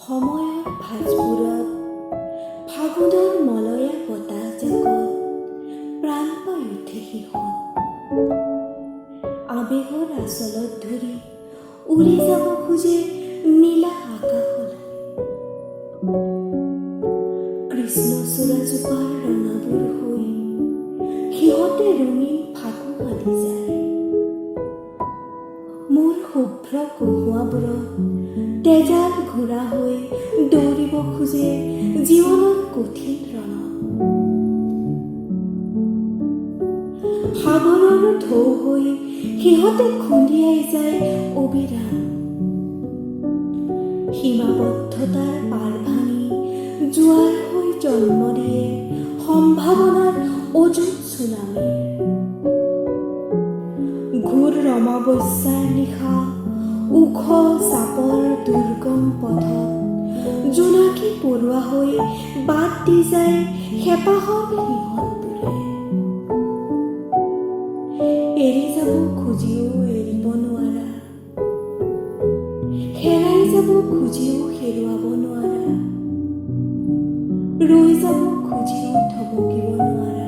সময়ৰ ভাঁজবোৰত ফাগুনৰ মলয়া বতাহজাকত প্ৰাণ পাই উঠে সিহঁত। আবেগৰ আচলত ধৰি উৰি যাব খোজে নীলা আকাশলৈ। কৃষ্ণচূড়াজোপাৰ ৰঙাবোৰ হৈ সিহঁতে ৰঙীন ফাকু আনি যায়। মোৰ শুভ্ৰ কহুৱাবোৰত তেজাল ঘোঁৰা হৈ দৌৰিব খোজে জীৱনৰ কঠিন ৰণত। সাগৰৰ ঢৌ হৈ সিহঁতে খুন্দিয়াই যায় অবিৰাম। সীমাবদ্ধতাৰ পাৰ ভাঙি জোৱাৰ হৈ জন্ম দিয়ে সম্ভাৱনাৰ অযুত চুনামীৰ। ঘোৰ ৰমাৱস্যাৰ নিশা ওখ চাপৰ দুৰ্গম পথত জোনাকী পৰুৱা হৈ বাট দি যায় হেঁপাহৰ সিহঁতবোৰে। এৰি যাব খুজিও এৰিব নোৱাৰা, হেৰাই যাব খুজিও হেৰুৱাব নোৱাৰা, ৰৈ যাব খুজিও থমকিব নোৱাৰা।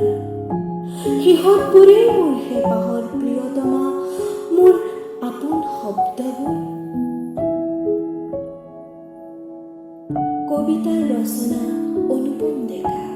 সিহঁতবোৰেই মোৰ হেঁপাহৰ প্ৰিয়তমা, মোৰ আপোন শব্দবোৰ। কবিতাৰ ৰচনা অনুপম ডেকা।